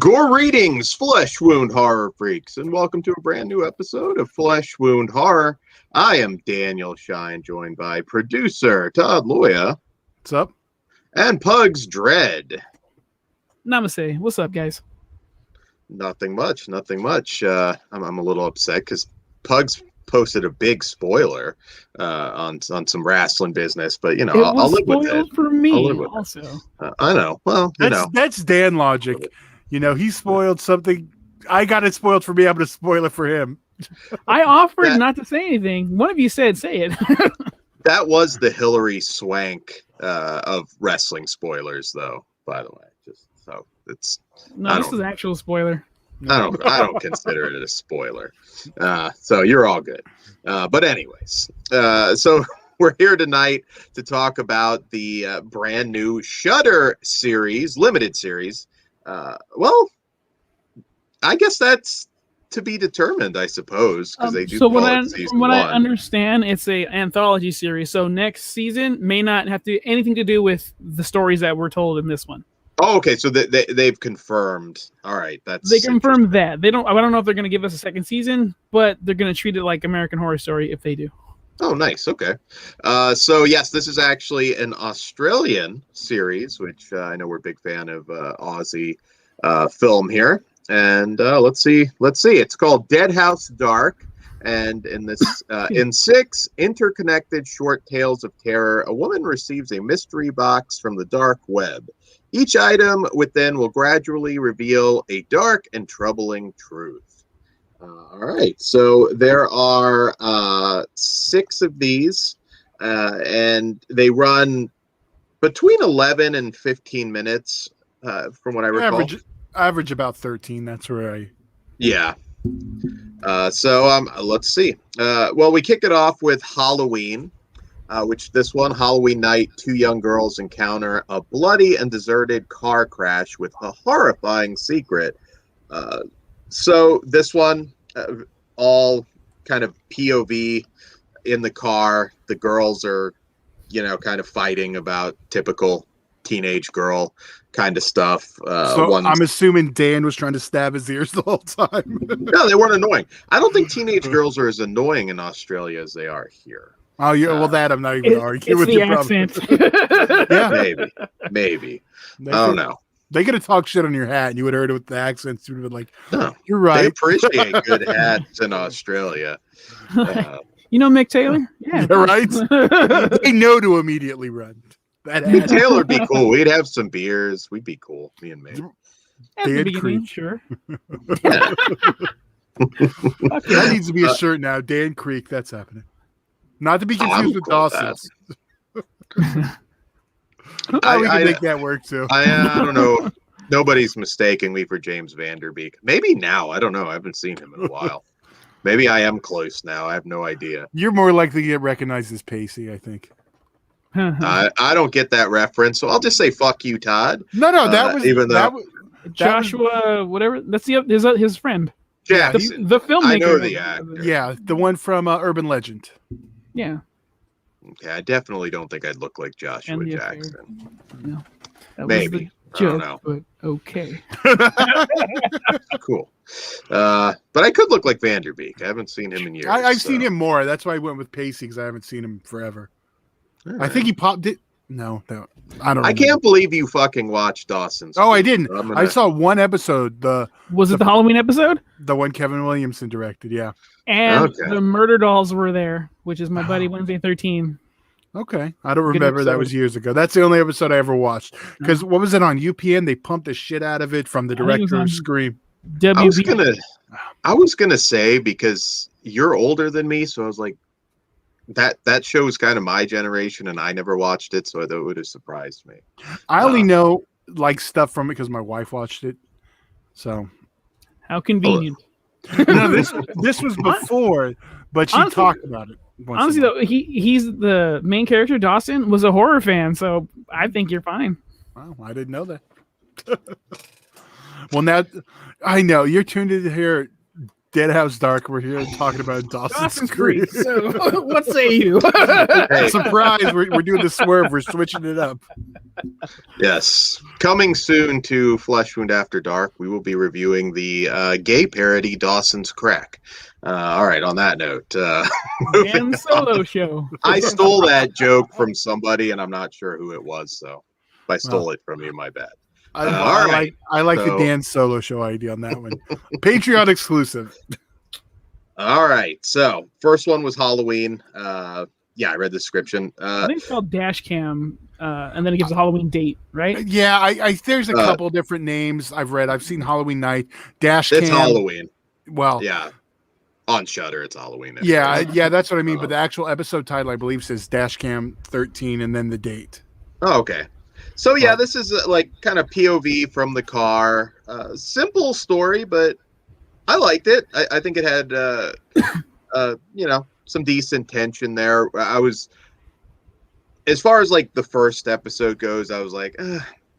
Greetings, flesh wound horror freaks, and welcome to a brand new episode of Flesh Wound Horror. I am Daniel Shine, joined by producer Todd Loya. What's up? And Pugs Dread. Namaste. What's up, guys? Nothing much. I'm a little upset because Pugs posted a big spoiler on some wrestling business, but I'll live with it. For me, also. I know. Well, that's Dan logic. He spoiled something. I got it spoiled for me. I'm going to spoil it for him. I offered not to say anything. One of you said, "Say it." That was the Hillary Swank of wrestling spoilers, though. By the way, just so it's. This is actual spoiler. I don't consider it a spoiler. So you're all good. But anyways, so we're here tonight to talk about the brand new Shudder series, limited series. Well, I guess that's to be determined, I suppose, because they do. So from what I understand, it's a anthology series. So next season may not have anything to do with the stories that were told in this one. Oh, okay. So they've confirmed. All right, they confirmed that I don't know if they're going to give us a second season, but they're going to treat it like American Horror Story if they do. Oh, nice. Okay. So yes, this is actually an Australian series, which I know we're a big fan of Aussie film here. And let's see. It's called DEADHOUSE Dark. And in this, in 6 interconnected short tales of terror, a woman receives a mystery box from the dark web. Each item within will gradually reveal a dark and troubling truth. All right, so there are 6 of these, and they run between 11 and 15 minutes, from what I recall. Average about 13. That's where I. Yeah. So let's see. Well, we kick it off with Halloween, which this one, Halloween night, 2 young girls encounter a bloody and deserted car crash with a horrifying secret. So this one, all kind of POV in the car. The girls are, kind of fighting about typical teenage girl kind of stuff. So I'm assuming Dan was trying to stab his ears the whole time. No, they weren't annoying. I don't think teenage girls are as annoying in Australia as they are here. Oh, yeah. Well, that I'm not even arguing with the your accent. Yeah, maybe. I don't know. They could have talked shit on your hat, and you would have heard it with the accents. You would have been like, "No, you're right." They appreciate good hats in Australia. Mick Taylor? Yeah, right. They know to immediately run. Mick Taylor would be cool. We'd have some beers. We'd be cool. Me and Mick. Dan Creek, sure. That needs to be a shirt now. Dan Creek. That's happening. Not to be confused with Dawson's. We can make that work too. I don't know. Nobody's mistaking me for James Vanderbeek. Maybe now. I don't know. I haven't seen him in a while. Maybe I am close now. I have no idea. You're more likely to get recognized as Pacey, I think. I don't get that reference, so I'll just say "fuck you, Todd." No, that was even that though was, Joshua, whatever. That's his friend. Yeah, the filmmaker. I know the actor. Yeah, the one from Urban Legend. Yeah. Okay, I definitely don't think I'd look like Joshua Jackson. No, maybe. I don't know. But okay. Cool. But I could look like Vanderbeek. I haven't seen him in years. I've seen him more. That's why I went with Pacey, because I haven't seen him forever. Right. I think he popped it. No, I don't remember. I can't believe you fucking watched Dawson's. Oh, I didn't. I saw one episode. Was it the Halloween episode? The one Kevin Williamson directed, yeah. And the Murder Dolls were there, which is my buddy Wednesday 13. Okay. I don't remember. That was years ago. That's the only episode I ever watched. Because what was it on UPN? They pumped the shit out of it from the director of Scream. I was gonna say, because you're older than me, so I was like, that show is kind of my generation, and I never watched it, so that would have surprised me. I only know like stuff from it because my wife watched it. So how convenient. No, this was before, but she talked about it. Honestly, though, he's the main character. Dawson was a horror fan, so I think you're fine. Wow, I didn't know that. Well, now I know you're tuned in to hear Deadhouse Dark. We're here talking about Dawson's Creek. So, what say you? Hey. Surprise! We're doing the swerve. We're switching it up. Yes. Coming soon to Flesh Wound After Dark, we will be reviewing the gay parody Dawson's Crack. All right, on that note. Dan Solo show. I stole that joke from somebody, and I'm not sure who it was, so if I stole it from you, my bad. I like the Dan Solo show idea on that one. Patreon exclusive. All right. So first one was Halloween. Yeah, I read the description. I think it's called Dash Cam, and then it gives a Halloween date, right? Yeah, I there's a couple different names I've read. I've seen Halloween Night, Dash Cam. It's Halloween. Well, yeah. On Shudder, it's Halloween. Yeah, that's what I mean. But the actual episode title, I believe, says Dash Cam 13 and then the date. Oh, okay. So yeah, this is like kind of POV from the car. Simple story, but I liked it. I think it had some decent tension there. I was, as far as like the first episode goes, I was like,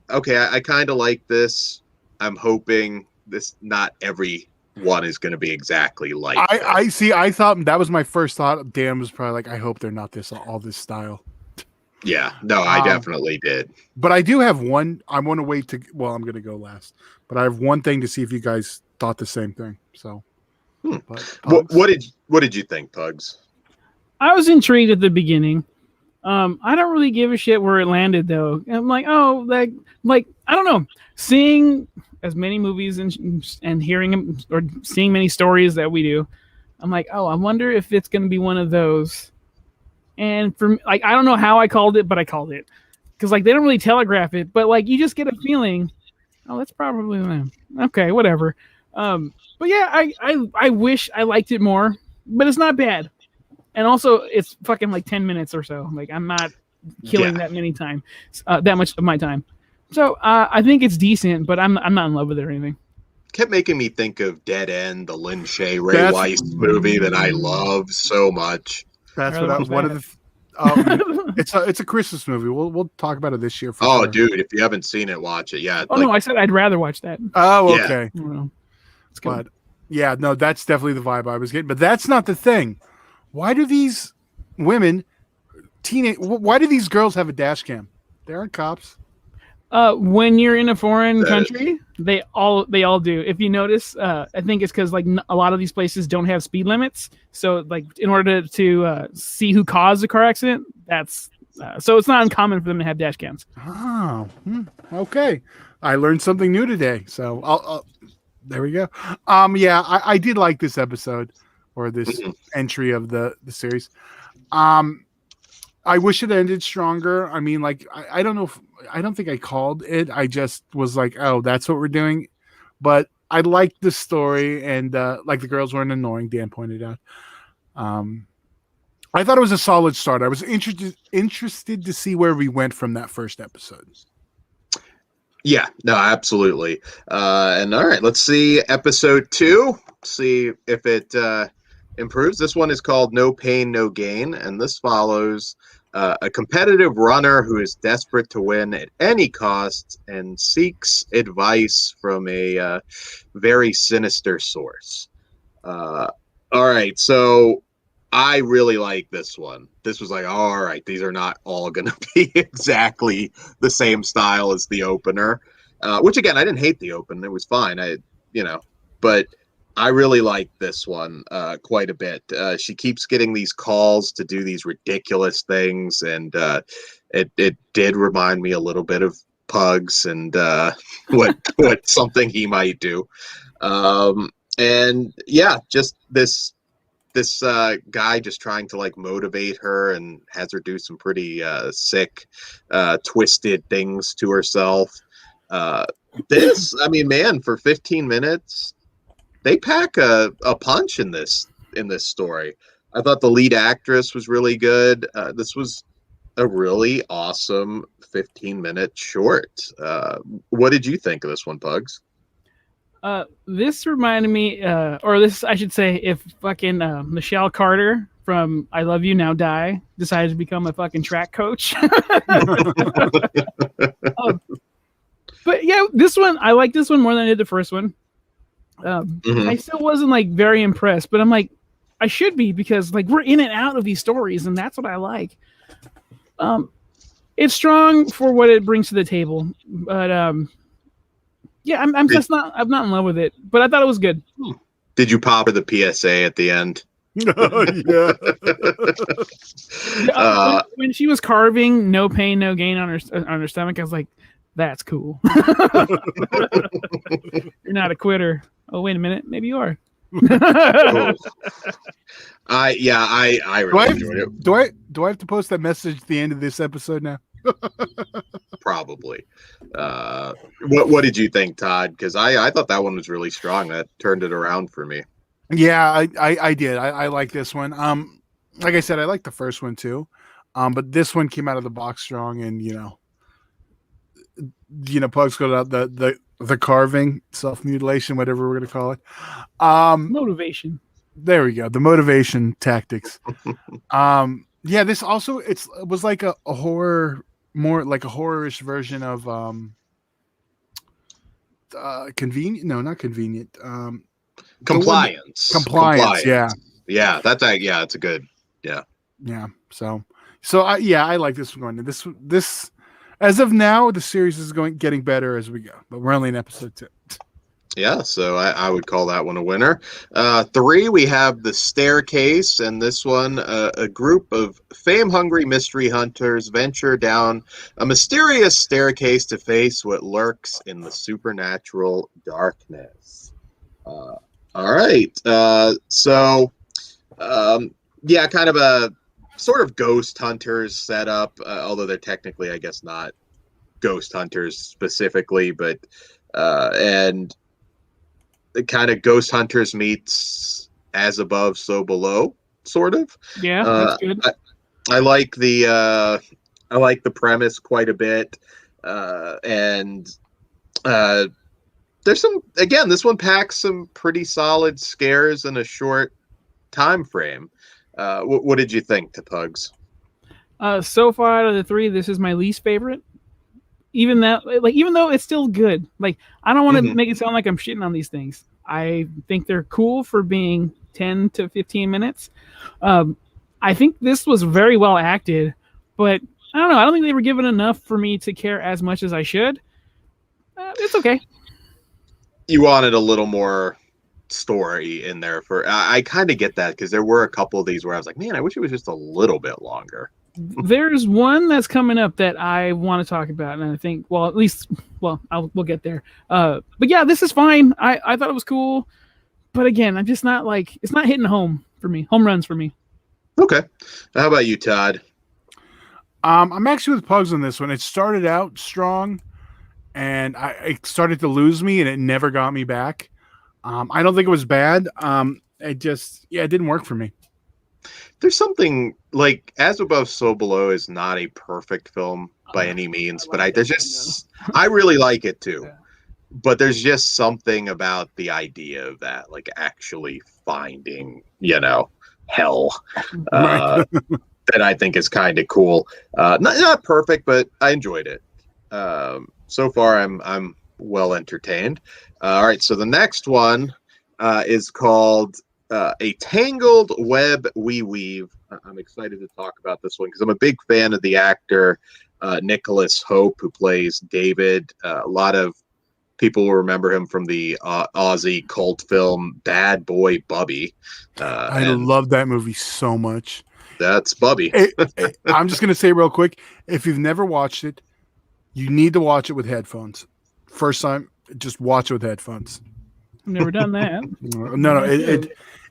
okay, I kind of like this. I'm hoping this not every one is going to be exactly like I see. I thought that was my first thought. Dan was probably like, I hope they're not all this style. Yeah, no, I definitely did. But I do have one. I want to wait to. Well, I'm going to go last. But I have one thing to see if you guys thought the same thing. So, what did you think, Pugs? I was intrigued at the beginning. I don't really give a shit where it landed, though. I'm like, oh, like I don't know. Seeing as many movies and hearing them or seeing many stories that we do, I'm like, oh, I wonder if it's going to be one of those. And for like, I don't know how I called it, but I called it because like they don't really telegraph it, but like you just get a feeling. Oh, that's probably them. Okay, whatever. But yeah, I wish I liked it more, but it's not bad. And also, it's fucking like 10 minutes or so. Like I'm not killing that much of my time. So I think it's decent, but I'm not in love with it or anything. Kept making me think of Dead End, the Lin Shaye Ray Weiss movie that I love so much. That's what I was one of the. It's a Christmas movie. We'll talk about it this year. Sure. Dude, if you haven't seen it, watch it. Yeah. Oh no, I said I'd rather watch that. Oh, okay. Yeah. But yeah, no, that's definitely the vibe I was getting. But that's not the thing. Why do these women, why do these girls have a dash cam? They aren't cops. When you're in a foreign country, they all do. If you notice, I think it's because like a lot of these places don't have speed limits. So like in order to see who caused the car accident, that's so it's not uncommon for them to have dash cams. Oh, okay. I learned something new today. So I'll there we go. Yeah, I did like this episode or this entry of the series. I wish it ended stronger. I mean, like, I don't know I don't think I called it. I just was like, oh, that's what we're doing. But I liked the story, and like the girls weren't annoying, Dan pointed out. I thought it was a solid start. I was interested to see where we went from that first episode. Yeah, no, absolutely. And all right, let's see episode 2. See if it improves. This one is called No Pain, No Gain, and this follows a competitive runner who is desperate to win at any cost and seeks advice from a very sinister source. All right, so I really like this one. This was like, all right, these are not all going to be exactly the same style as the opener, which again, I didn't hate the open. It was fine. But I really like this one quite a bit. She keeps getting these calls to do these ridiculous things, and it did remind me a little bit of Pugs and what something he might do. And yeah, just this guy just trying to like motivate her and has her do some pretty sick, twisted things to herself. I mean, man, for 15 minutes. They pack a punch in this story. I thought the lead actress was really good. This was a really awesome 15-minute short. What did you think of this one, Pugs? This reminded me, or this, I should say, if fucking Michelle Carter from I Love You Now Die decided to become a fucking track coach. But yeah, this one, I like this one more than I did the first one. I still wasn't like very impressed, but I'm like, I should be, because like we're in and out of these stories, and that's what I like. It's strong for what it brings to the table, but yeah, I'm not in love with it, but I thought it was good. Did you pop for the PSA at the end? Yeah. When she was carving "No pain, no gain" on her stomach, I was like, "That's cool." You're not a quitter. Oh, wait a minute, maybe you are. I really enjoyed it. Do I have to post that message at the end of this episode now? Probably. What did you think, Todd? Because I thought that one was really strong. That turned it around for me. Yeah, I did. I like this one. Like I said, I like the first one too. But this one came out of the box strong, and Pugs got out the carving, self-mutilation, whatever we're gonna call it. Motivation. There we go. The motivation tactics. Yeah, this also it was like a horror, more like a horror-ish version of convenient. No, not convenient. Compliance. Compliance. Yeah. Yeah, it's a good. Yeah. Yeah. So I like this one going. This as of now, the series is getting better as we go, but we're only in episode 2. Yeah, so I would call that one a winner. 3, we have The Staircase, and this one, a group of fame-hungry mystery hunters venture down a mysterious staircase to face what lurks in the supernatural darkness. All right, yeah, kind of a sort of ghost hunters setup, although they're technically, I guess, not ghost hunters specifically, but and the kind of Ghost Hunters meets As Above, So Below, sort of. Yeah, that's good. I like the premise quite a bit, and there's some. Again, this one packs some pretty solid scares in a short time frame. What did you think, to Pugs? So far out of the 3, this is my least favorite. Even though it's still good, like I don't want to make it sound like I'm shitting on these things. I think they're cool for being 10 to 15 minutes. I think this was very well acted, but I don't know. I don't think they were given enough for me to care as much as I should. It's okay. You wanted a little more story in there I kind of get that, because there were a couple of these where I was like, man, I wish it was just a little bit longer. There's one that's coming up that I want to talk about, and I think, we'll get there. But yeah, this is fine. I thought it was cool, but again, I'm just not like, it's not hitting home runs for me. Okay. How about you, Todd? I'm actually with Pugs on this one. It started out strong, and it started to lose me, and it never got me back. I don't think it was bad. It didn't work for me. There's something like As Above, So Below is not a perfect film by any means, but I really like it too. Yeah. But there's just something about the idea of that, like actually finding, hell, that I think is kind of cool. Not perfect, but I enjoyed it. So far, I'm well entertained. All right, so the next one is called A Tangled Web We Weave. I'm excited to talk about this one because I'm a big fan of the actor Nicholas Hope, who plays David. A lot of people will remember him from the Aussie cult film Bad Boy Bubby. I love that movie so much. That's Bubby. I'm just going to say real quick, if you've never watched it, you need to watch it with headphones. First time, just watch it with headphones. I've never done that. No.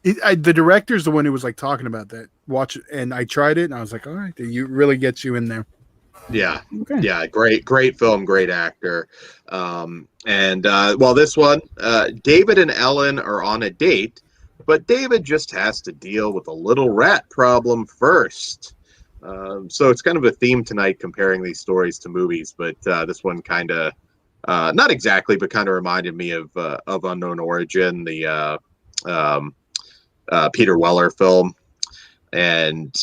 The director's the one who was like talking about that. Watch it, and I tried it, and I was like, all right, it really gets you in there. Yeah, okay. Yeah, great film, great actor. This one, David and Ellen are on a date, but David just has to deal with a little rat problem first. So it's kind of a theme tonight, comparing these stories to movies, but this one kind of, not exactly, but kind of reminded me of Unknown Origin, the Peter Weller film. And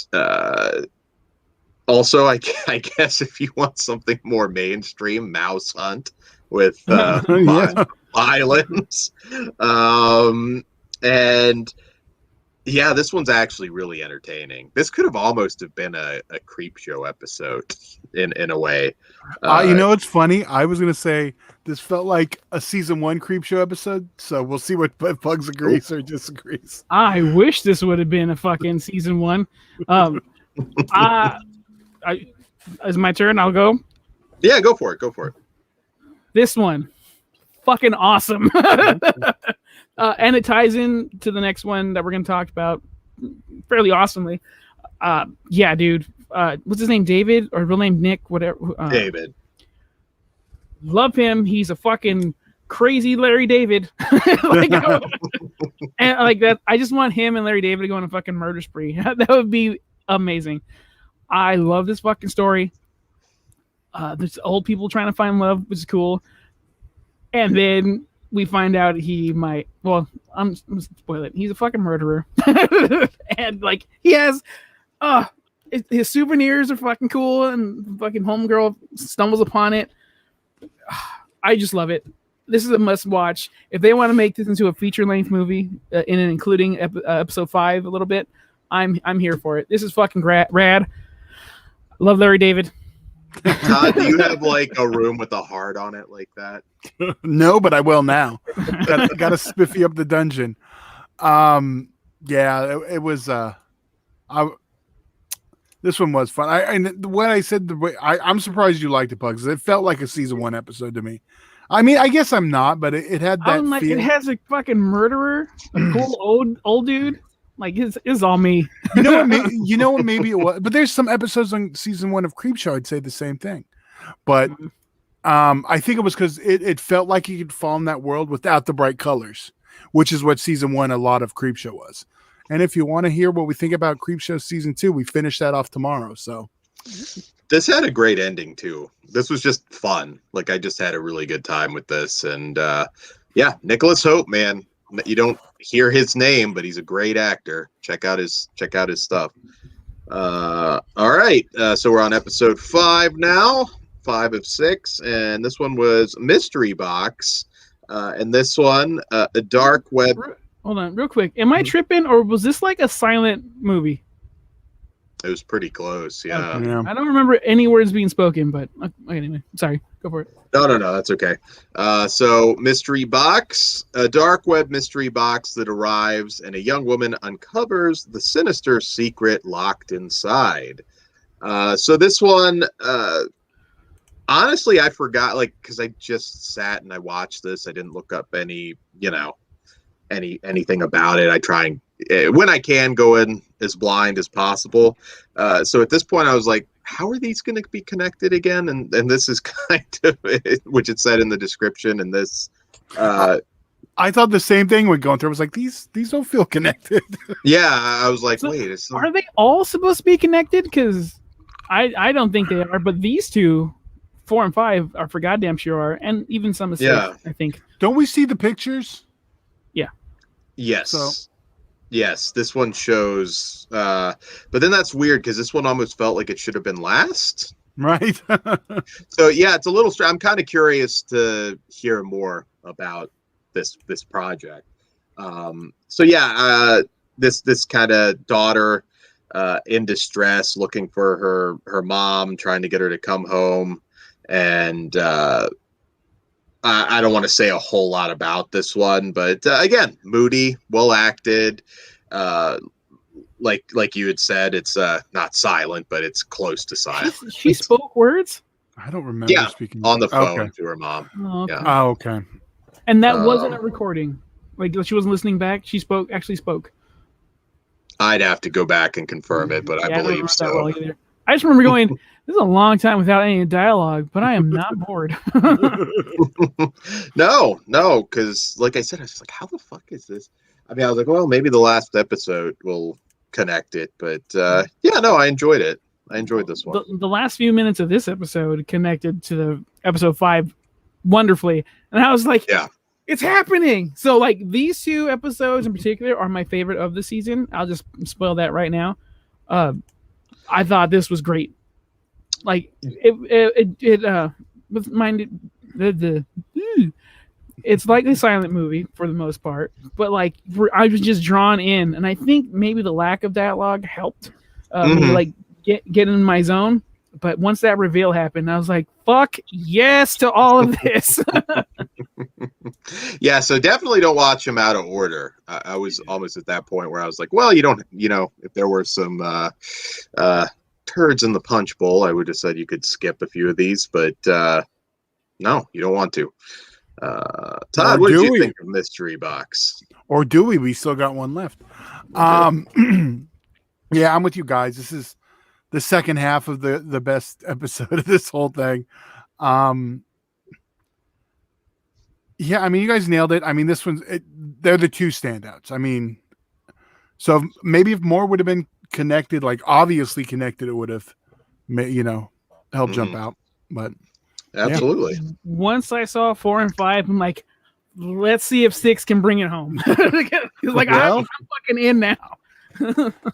also, I guess if you want something more mainstream, Mouse Hunt with violence. And yeah, this one's actually really entertaining. This could have almost have been a creep show episode in a way. It's funny. I was gonna say this felt like a season 1 creep show episode. So we'll see what Bugs agrees or disagrees. I wish this would have been a fucking season 1. It's my turn. I'll go. Yeah, go for it. Go for it. This one, fucking awesome. And it ties in to the next one that we're going to talk about fairly awesomely. Yeah, dude. What's his name? David? Or real name Nick? Whatever. David. Love him. He's a fucking crazy Larry David. And like that. I just want him and Larry David to go on a fucking murder spree. That would be amazing. I love this fucking story. There's old people trying to find love, which is cool. And then we find out he might. Well, I'm gonna spoil it. He's a fucking murderer, and like he has, his souvenirs are fucking cool, and fucking homegirl stumbles upon it. I just love it. This is a must watch. If they want to make this into a feature length movie, including episode 5 a little bit, I'm here for it. This is fucking rad. Love Larry David. Todd, do you have like a room with a heart on it like that? No, but I will now. Got to spiffy up the dungeon. Yeah, it was. This one was fun. I'm surprised you liked it, Bugs. It felt like a season 1 episode to me. I mean, I guess I'm not, but it had that. I'm like, it has a fucking murderer, a cool old dude. Like it's all me. You know what? Maybe it was. But there's some episodes on season 1 of Creepshow. I'd say the same thing. But I think it was because it felt like you could fall in that world without the bright colors, which is what season 1 a lot of Creepshow was. And if you want to hear what we think about Creepshow season 2, we finish that off tomorrow. So this had a great ending too. This was just fun. Like I just had a really good time with this. And yeah, Nicholas Hope, man. You don't hear his name, but he's a great actor. Check out his stuff. All right, so we're on episode 5 now, 5 of 6, and this one was Mystery Box, and this one a dark web. Hold on, real quick. Am I tripping, or was this like a silent movie? It was pretty close, yeah. Okay. I don't remember any words being spoken, but anyway, sorry. Go for it. No, that's okay. So, Mystery Box, a dark web mystery box that arrives, and a young woman uncovers the sinister secret locked inside. So this one, honestly, I forgot, like, because I just sat and I watched this. I didn't look up anything about it. I try and when I can go in as blind as possible. So at this point, I was like, how are these going to be connected again? And this is kind of it, which it said in the description. And this, I thought the same thing when going through. I was like, these don't feel connected. Yeah, I was like, wait, are they all supposed to be connected? Because I don't think they are. But these two, 4 and 5, are for goddamn sure are, and even some of 6, I think. Don't we see the pictures? Yeah. Yes. So. Yes, this one shows, but then that's weird because this one almost felt like it should have been last. Right. So yeah, it's a little strange. I'm kind of curious to hear more about this project. So yeah, this kind of daughter in distress, looking for her mom, trying to get her to come home, and I don't want to say a whole lot about this one, but again, moody, well acted. Like you had said, it's not silent, but it's close to silent. She spoke words? I don't remember speaking on the phone to her mom. Oh, okay. Yeah. Oh, okay. And that wasn't a recording. Like she wasn't listening back. She actually spoke. I'd have to go back and confirm it, but I believe so. Well either. I just remember going, this is a long time without any dialogue, but I am not bored. No, because like I said, I was just like, how the fuck is this? I mean, I was like, well, maybe the last episode will connect it, but yeah, no, I enjoyed it. I enjoyed this one. The last few minutes of this episode connected to the episode 5 wonderfully, and I was like, yeah, it's happening. So like these 2 episodes in particular are my favorite of the season. I'll just spoil that right now. I thought this was great. Like it was minded. It's like a silent movie for the most part, but like I was just drawn in, and I think maybe the lack of dialogue helped me like get in my zone. But once that reveal happened, I was like, "Fuck yes to all of this." Yeah, so definitely don't watch them out of order. I was almost at that point where I was like, well, you don't, if there were some turds in the punch bowl, I would have said you could skip a few of these, but no, you don't want to. Todd, what did you think of Mystery Box? Or do we? We still got one left. Yeah, I'm with you guys. This is the second half of the best episode of this whole thing. Yeah, I mean, you guys nailed it. I mean, this one's they're the two standouts. I mean, so maybe if more would have been connected, like obviously connected, it would have, helped jump out. But absolutely. Yeah. Once I saw 4 and 5, I'm like, let's see if 6 can bring it home. Like, I'm fucking in now.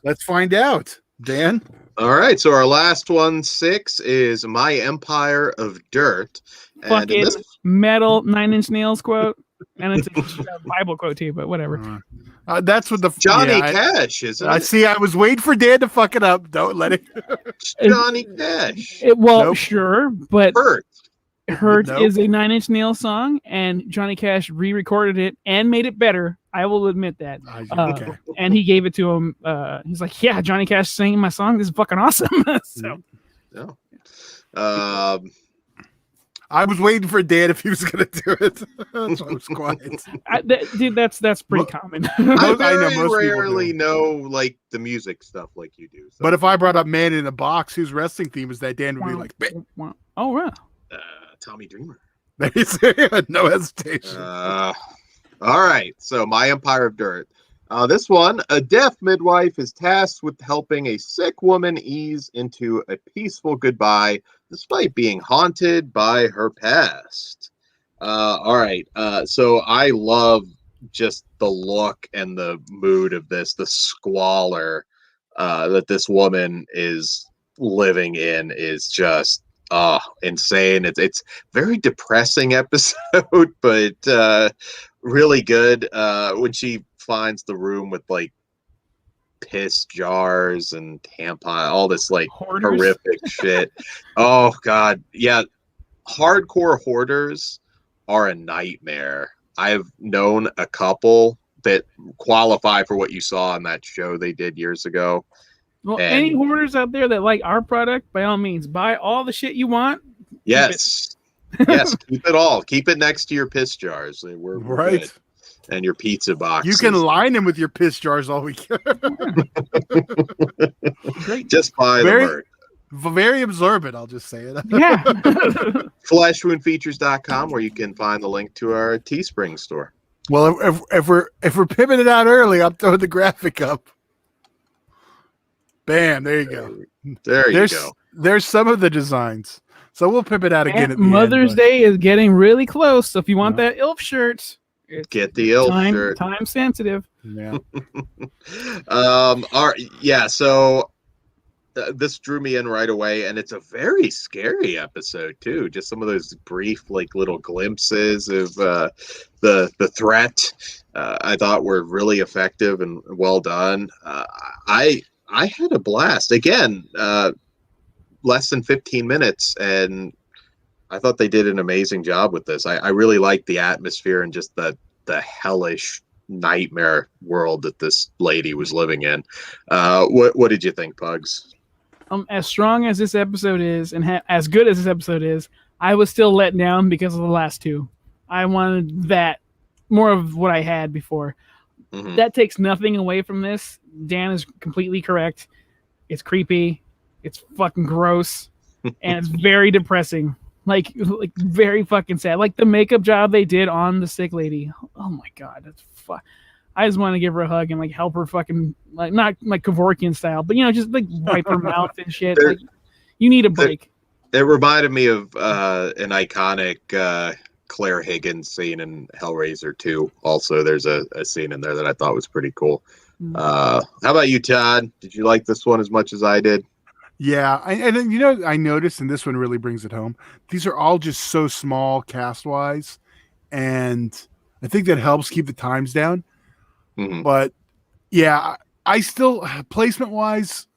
Let's find out, Dan. All right, so our last one, 6, is My Empire of Dirt. Fucking metal 9 Inch Nails quote, and it's a Bible quote too, but whatever. That's what the Johnny Cash, isn't it? I see. I was waiting for Dan to fuck it up. Don't let it. Johnny Cash. Sure, but Hurt Nope. is a 9 Inch Nails song, and Johnny Cash re-recorded it and made it better. I will admit that. Okay. And he gave it to him. He's like, "Yeah, Johnny Cash singing my song. This is fucking awesome." So, yeah. I was waiting for Dan if he was going to do it. That's why I was quiet. Dude, that's pretty common. I most rarely know like the music stuff like you do. So. But if I brought up Man in a Box, whose wrestling theme is that, Dan would be like, "Oh, right." Tommy Dreamer. No hesitation. All right. So My Empire of Dirt. This one, a deaf midwife is tasked with helping a sick woman ease into a peaceful goodbye despite being haunted by her past. All right. So I love just the look and the mood of this, the squalor that this woman is living in is just insane. It's very depressing episode, but really good. When she finds the room with like piss jars and tampon, all this like horrific shit. Oh god, yeah. Hardcore hoarders are a nightmare. I've known a couple that qualify for what you saw on that show they did years ago. Well, any hoarders out there that like our product, by all means, buy all the shit you want. Yes. Yes, keep it all. Keep it next to your piss jars. We're right. Good. And your pizza box. You can line them with your piss jars all weekend. Great. Just buy the merch. Very absorbent, I'll just say it. Yeah. Flashwoundfeatures.com, where you can find the link to our Teespring store. Well, if we're pivoting out early, I'm throwing the graphic up. Bam, there you go. There you go. There's some of the designs. So we'll pivot out again at the Mother's Day is getting really close. So if you want that ILF shirt, get the ILF shirt. Time sensitive. Yeah. All right. Yeah. So this drew me in right away, and it's a very scary episode too. Just some of those brief, like little glimpses of the threat. I thought were really effective and well done. I had a blast. Again, less than 15 minutes, and I thought they did an amazing job with this. I really liked the atmosphere and just the hellish nightmare world that this lady was living in. What did you think, Pugs? As strong as this episode is, and as good as this episode is, I was still let down because of the last two. I wanted that more of what I had before. Mm-hmm. That takes nothing away from this. Dan is completely correct. It's creepy. It's fucking gross, and it's very depressing. Like very fucking sad. Like the makeup job they did on the sick lady. Oh my god, that's I just want to give her a hug and like help her fucking like not like Kevorkian style, but just like wipe her mouth and shit. Like, you need a break. It reminded me of an iconic Claire Higgins scene in Hellraiser 2. Also, there's a scene in there that I thought was pretty cool. Mm-hmm. How about you, Todd? Did you like this one as much as I did? Yeah, and I noticed, and this one really brings it home. These are all just so small cast-wise, and I think that helps keep the times down. Mhm. But yeah, I still, placement wise,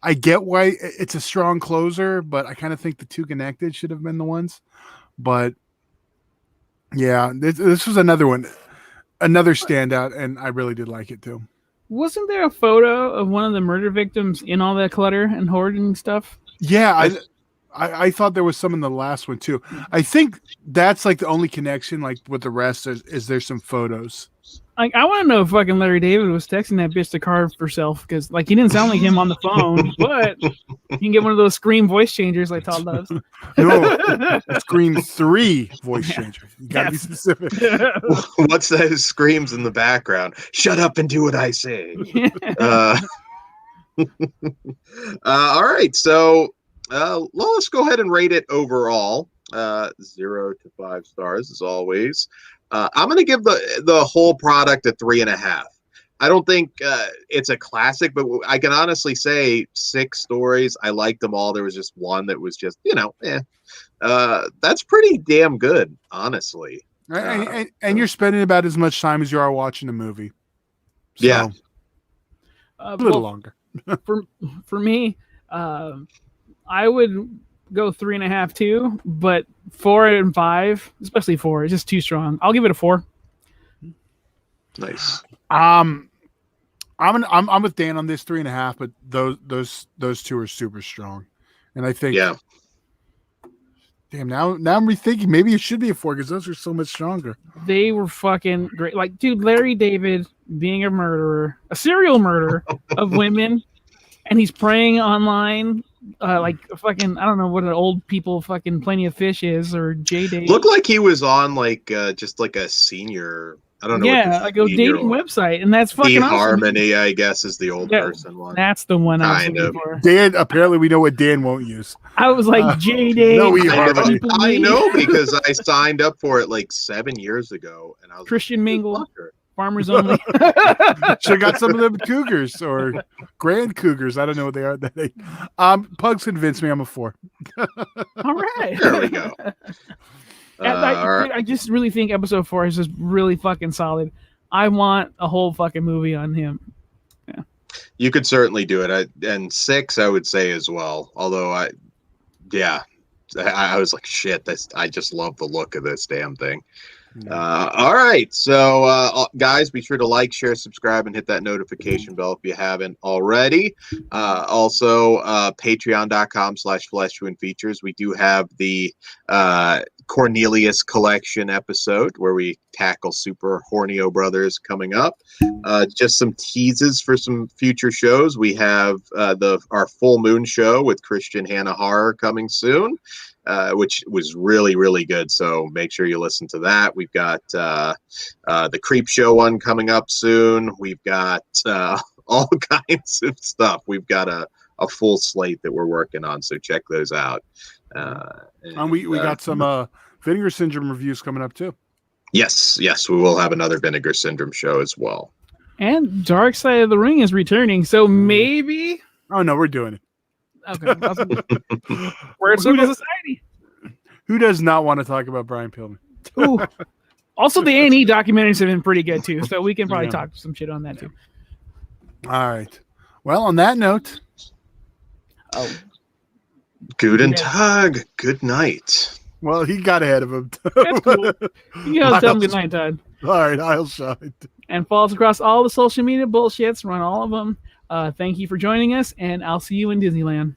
I get why it's a strong closer, but I kind of think the two connected should have been the ones. But yeah, this was another one, another standout, and I really did like it too. Wasn't there a photo of one of the murder victims in all that clutter and hoarding stuff? Yeah, I thought there was some in the last one too. I think that's like the only connection, like with the rest is there's some photos. Like, I want to know if fucking Larry David was texting that bitch to carve herself, because like he didn't sound like him on the phone, but you can get one of those Scream voice changers like Todd loves. No, Scream 3 voice changer. You gotta be specific. What's those screams in the background? Shut up and do what I say. All right, so let's go ahead and rate it overall. 0 to 5 stars as always. I'm going to give the whole product a 3.5. I don't think it's a classic, but I can honestly say 6 stories. I liked them all. There was just one that was just, that's pretty damn good, honestly. And you're spending about as much time as you are watching a movie. So, yeah. A little longer. For me, I would go 3.5 too, but 4 and 5, especially 4, is just too strong. I'll give it a 4. Nice. I'm with Dan on this 3.5, but those two are super strong, and I think Damn, now I'm rethinking. Maybe it should be a 4 because those are so much stronger. They were fucking great. Like, dude, Larry David being a murderer, a serial murderer of women, and he's preying online. Like fucking, I don't know what an old people fucking Plenty of Fish is or J-Date. Looked like he was on like just like a senior. I don't know. Yeah, like a dating website, and that's fucking Harmony, I guess, is the old person one. That's the one I was looking for. Dan, apparently we know what Dan won't use. I was like, J-Date. No, I know because I signed up for it like 7 years ago, and I was Christian Mingle. Farmers only. Should have got some of them cougars or grand cougars. I don't know what they are. Pugs convinced me I'm a 4. All right. There we go. I just really think episode 4 is just really fucking solid. I want a whole fucking movie on him. Yeah. You could certainly do it. And 6, I would say as well. Although I was like, shit, I just love the look of this damn thing. All right, so guys, be sure to like, share, subscribe, and hit that notification bell if you haven't already. Also, patreon.com/fleshwoundfeatures. We do have the Cornelius collection episode where we tackle Super Hornio Brothers coming up. Just some teases for some future shows. We have our Full Moon show with Christian Hannah Horror coming soon. Which was really, really good. So make sure you listen to that. We've got the Creep Show one coming up soon. We've got all kinds of stuff. We've got a full slate that we're working on. So check those out. And we got some Vinegar Syndrome reviews coming up too. Yes, we will have another Vinegar Syndrome show as well. And Dark Side of the Ring is returning. So maybe. Oh no, we're doing it. Okay. We're a Secret Society. Who does not want to talk about Brian Pillman? Ooh. Also, the A&E documentaries have been pretty good too, so we can probably talk some shit on that too. All right. Well, on that note, Guten Tag. Good night. Well, he got ahead of him. That's cool. You know, tell him good night, Todd. All right, I'll shine. And follow us across all the social media bullshits. Run all of them. Thank you for joining us, and I'll see you in Disneyland.